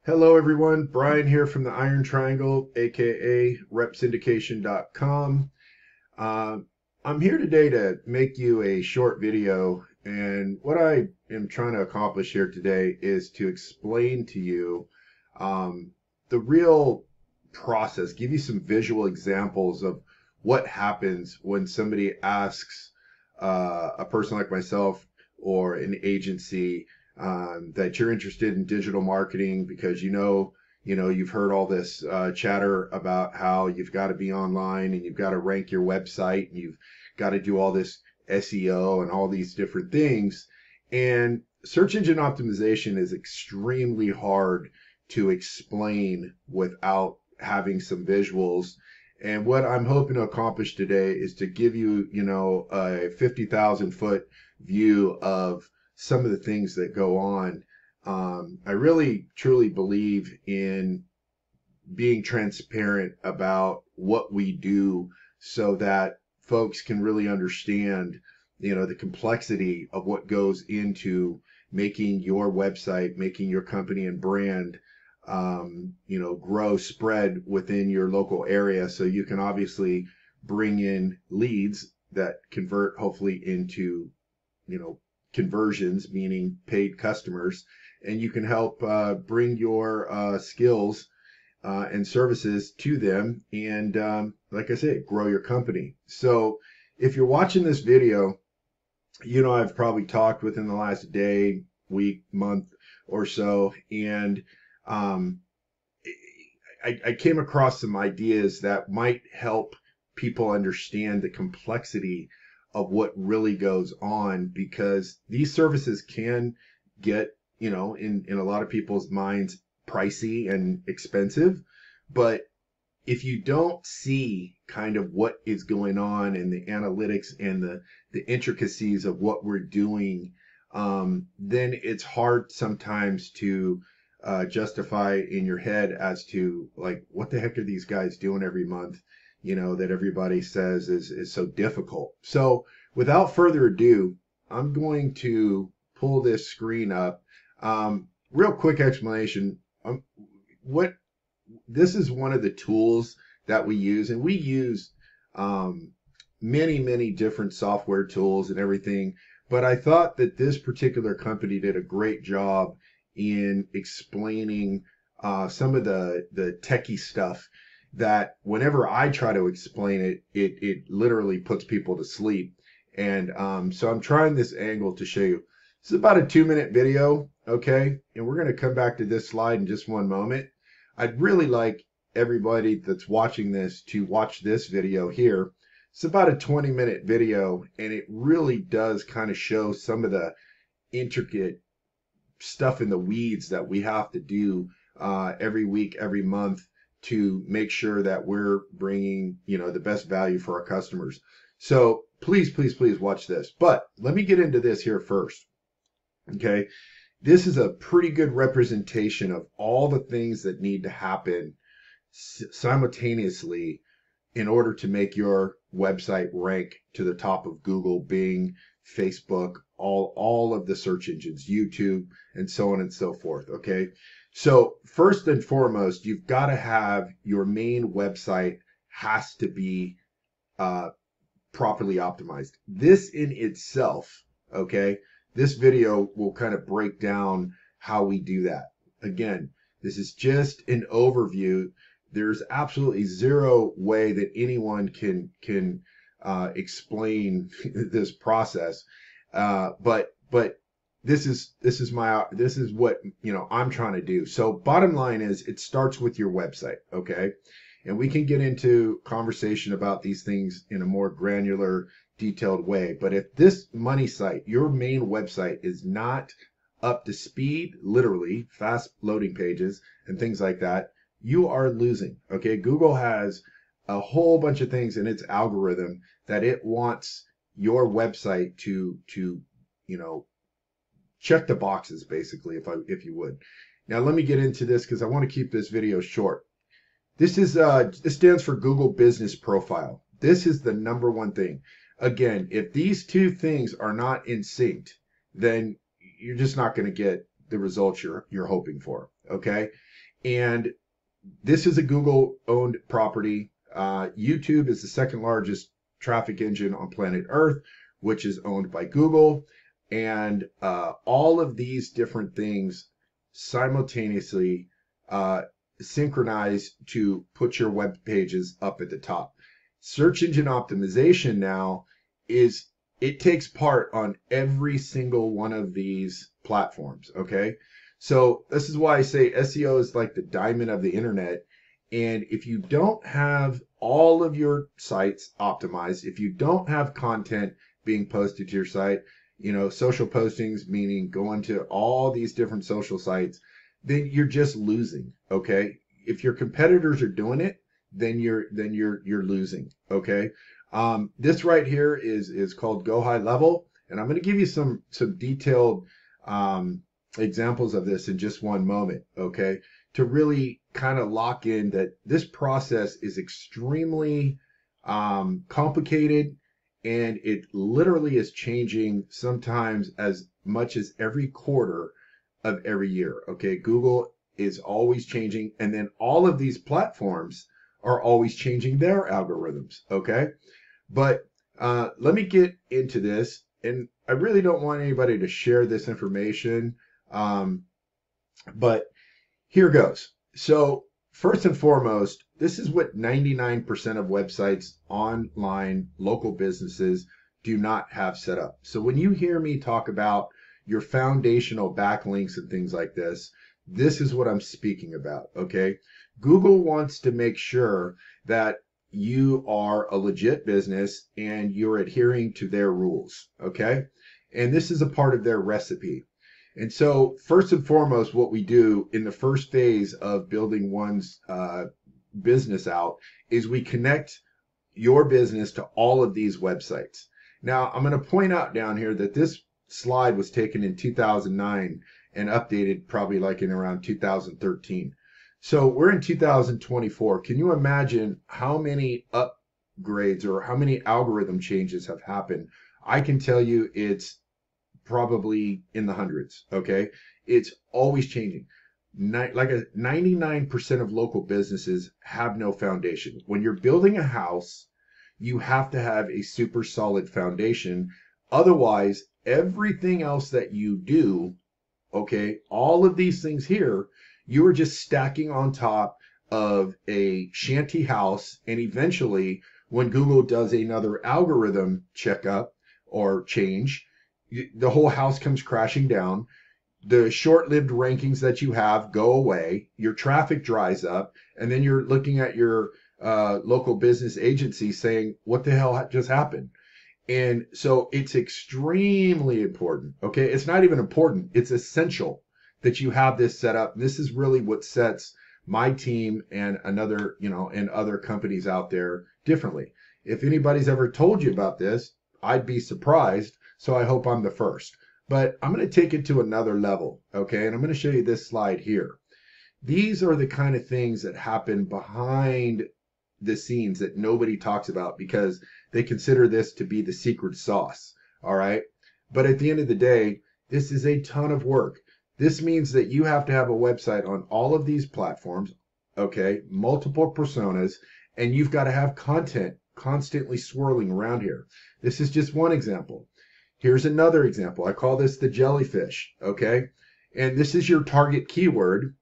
Hello, everyone. Brian here from the Iron Triangle, aka RepSyndication.com. Uh, I'm here today to make you a short video, and what I am trying to accomplish here today is to explain to you um, the real process, give you some visual examples of what happens when somebody asks a person like myself or an agency that you're interested in digital marketing because you've heard all this chatter about how you've got to be online and you've got to rank your website and you've got to do all this SEO and all these different things. And search engine optimization is extremely hard to explain without having some visuals. And what I'm hoping to accomplish today is to give you, a 50,000 foot view of some of the things that go on. I really truly believe in being transparent about what we do so that folks can really understand, the complexity of what goes into making your website, making your company and brand, grow, spread within your local area. So you can obviously bring in leads that convert hopefully into, conversions, meaning paid customers, and you can help bring your skills and services to them, and like I say, grow your company. So if you're watching this video, I've probably talked within the last day, week, month or so, and I came across some ideas that might help people understand the complexity of what really goes on, because these services can get, in a lot of people's minds, pricey and expensive. But if you don't see kind of what is going on and the analytics and the intricacies of what we're doing, then it's hard sometimes to justify in your head as to, like, what the heck are these guys doing every month, that everybody says is so difficult. So without further ado, I'm going to pull this screen up. Real quick explanation. This is one of the tools that we use, and we use many different software tools and everything. But I thought that this particular company did a great job in explaining some of the techie stuff that whenever I try to explain it, it literally puts people to sleep. And so I'm trying this angle to show you. This is about a 2-minute video, okay? And we're going to come back to this slide in just one moment. I'd really like everybody that's watching this to watch this video here. It's about a 20-minute video, and it really does kind of show some of the intricate stuff in the weeds that we have to do every week, every month, to make sure that we're bringing, the best value for our customers. So please watch this. But let me get into this here first. Okay. This is a pretty good representation of all the things that need to happen simultaneously in order to make your website rank to the top of Google, Bing, Facebook, all of the search engines, YouTube, and so on and so forth. Okay. So first and foremost, you've got to have your main website has to be properly optimized. This in itself, okay, this video will kind of break down how we do that. Again, this is just an overview. There's absolutely zero way that anyone can explain this process. But this is what I'm trying to do. So bottom line is, it starts with your website, okay? And we can get into conversation about these things in a more granular, detailed way. But if this money site, your main website, is not up to speed, literally fast loading pages and things like that, you are losing. Okay, Google has a whole bunch of things in its algorithm that it wants your website to check the boxes, basically, if you would. Now let me get into this because I want to keep this video short. This stands for Google Business Profile. This is the number one thing. Again, if these two things are not in sync, then you're just not going to get the results you're hoping for. okay? And this is a Google-owned property. YouTube is the second largest traffic engine on planet Earth, which is owned by Google. And all of these different things simultaneously synchronize to put your web pages up at the top. Search engine optimization now it takes part on every single one of these platforms, okay? So this is why I say SEO is like the diamond of the internet. And if you don't have all of your sites optimized, if you don't have content being posted to your site, social postings, meaning going to all these different social sites, then you're just losing, okay? If your competitors are doing it, then you're losing, okay? This right here is called Go High Level, and I'm going to give you some detailed examples of this in just one moment, okay? To really kind of lock in that this process is extremely complicated, and it literally is changing sometimes as much as every quarter of every year, okay? Google is always changing, and then all of these platforms are always changing their algorithms, okay? But let me get into this, and I really don't want anybody to share this information, but here goes. So first and foremost, this is what 99% of websites, online, local businesses do not have set up. So when you hear me talk about your foundational backlinks and things like this is what I'm speaking about, okay? Google wants to make sure that you are a legit business and you're adhering to their rules, okay? And this is a part of their recipe. And so first and foremost, what we do in the first phase of building one's business out is we connect your business to all of these websites. Now, I'm going to point out down here that this slide was taken in 2009 and updated probably like in around 2013. So we're in 2024. Can you imagine how many upgrades or how many algorithm changes have happened? I can tell you it's probably in the hundreds, okay? It's always changing. Like 99% of local businesses have no foundation. When you're building a house, you have to have a super solid foundation. Otherwise, everything else that you do, okay, all of these things here, you are just stacking on top of a shanty house. And eventually, when Google does another algorithm checkup or change, the whole house comes crashing down. The short-lived rankings that you have go away. Your traffic dries up. And then you're looking at your local business agency saying, what the hell just happened? And so it's extremely important, okay? It's not even important. It's essential that you have this set up. This is really what sets my team and and other companies out there differently. If anybody's ever told you about this, I'd be surprised. So I hope I'm the first. But I'm going to take it to another level, okay? And I'm going to show you this slide here. These are the kind of things that happen behind the scenes that nobody talks about because they consider this to be the secret sauce, all right? But at the end of the day, this is a ton of work. This means that you have to have a website on all of these platforms, okay? Multiple personas, and you've got to have content constantly swirling around here. This is just one example. Here's another example. I call this the jellyfish, okay? And this is your target keyword.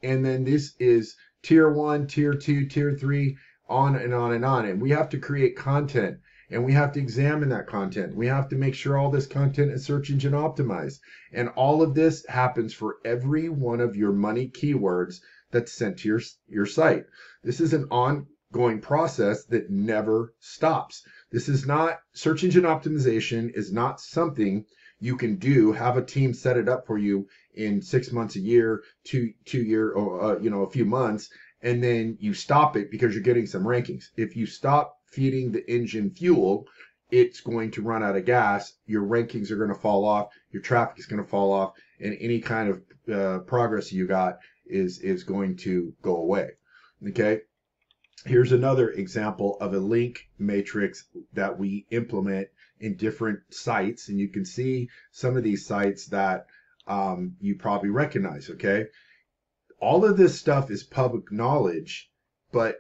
And then this is tier 1, tier 2, tier 3, on and on and on. And we have to create content, and we have to examine that content. We have to make sure all this content is search engine optimized. And all of this happens for every one of your money keywords that's sent to your site. This is an ongoing process that never stops. This is not, search engine optimization is not something you can do, have a team set it up for you in 6 months, a year, two year, or a few months, and then you stop it because you're getting some rankings. If you stop feeding the engine fuel, it's going to run out of gas. Your rankings are going to fall off. Your traffic is going to fall off, and any kind of progress you got is going to go away. Okay. Here's another example of a link matrix that we implement in different sites. And you can see some of these sites that you probably recognize, okay? all of this stuff is public knowledge, but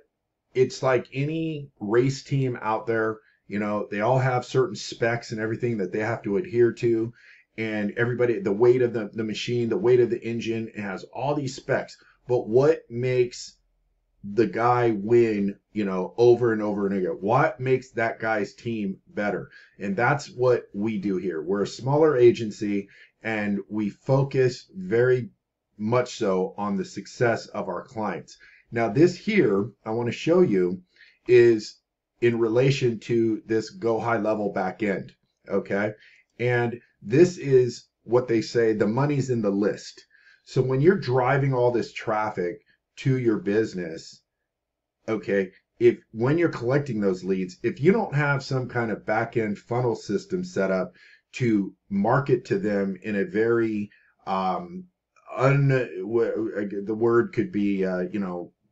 it's like any race team out there, they all have certain specs and everything that they have to adhere to. And everybody, the weight of the machine, the weight of the engine, it has all these specs. But what makes the guy win, over and over and again? What makes that guy's team better? And that's what we do here. We're a smaller agency, and we focus very much so on the success of our clients. Now, this here, I want to show you, is in relation to this go high level back end. Okay. And this is what they say, the money's in the list. So when you're driving all this traffic to your business, okay, when you're collecting those leads, if you don't have some kind of back end funnel system set up to market to them in a very the word could be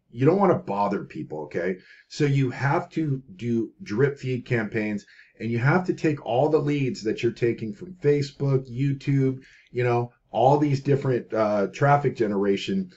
you don't want to bother people, okay? So you have to do drip feed campaigns, and you have to take all the leads that you're taking from Facebook, YouTube, all these different traffic generation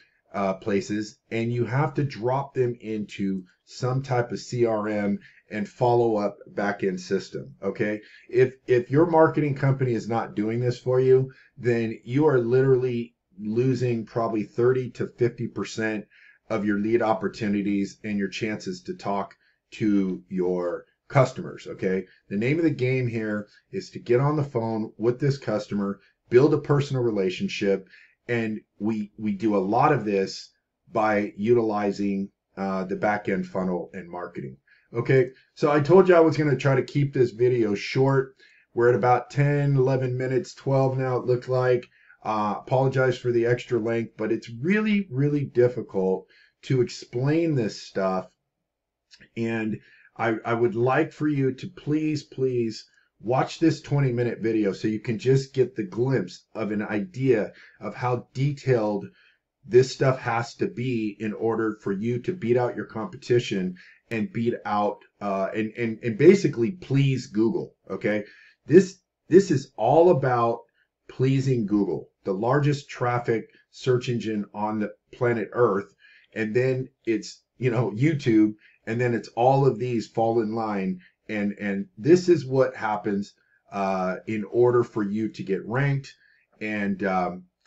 places, and you have to drop them into some type of CRM and follow up back-end system, okay? If your marketing company is not doing this for you, then you are literally losing probably 30 to 50% of your lead opportunities and your chances to talk to your customers, okay? The name of the game here is to get on the phone with this customer, build a personal relationship, and we do a lot of this by utilizing the back-end funnel and marketing. Okay, so I told you I was going to try to keep this video short. We're at about 10, 11 minutes, 12 now it looked like. Apologize for the extra length, but it's really, really difficult to explain this stuff. And I would like for you to please watch this 20-minute video so you can just get the glimpse of an idea of how detailed this stuff has to be in order for you to beat out your competition and beat out and basically please Google. Okay, this is all about pleasing Google, the largest traffic search engine on the planet Earth, and then it's YouTube, and then it's all of these fall in line, and this is what happens in order for you to get ranked. And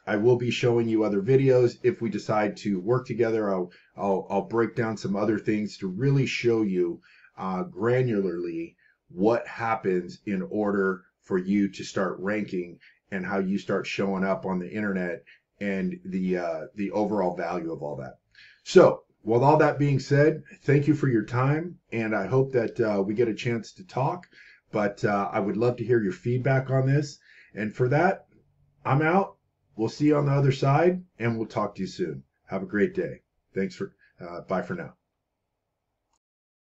I will be showing you other videos. If we decide to work together, I'll break down some other things to really show you granularly what happens in order for you to start ranking and how you start showing up on the internet and the overall value of all that. So with all that being said, thank you for your time, and I hope that we get a chance to talk, but I would love to hear your feedback on this. And for that, I'm out. We'll see you on the other side, and we'll talk to you soon. Have a great day. Thanks bye for now.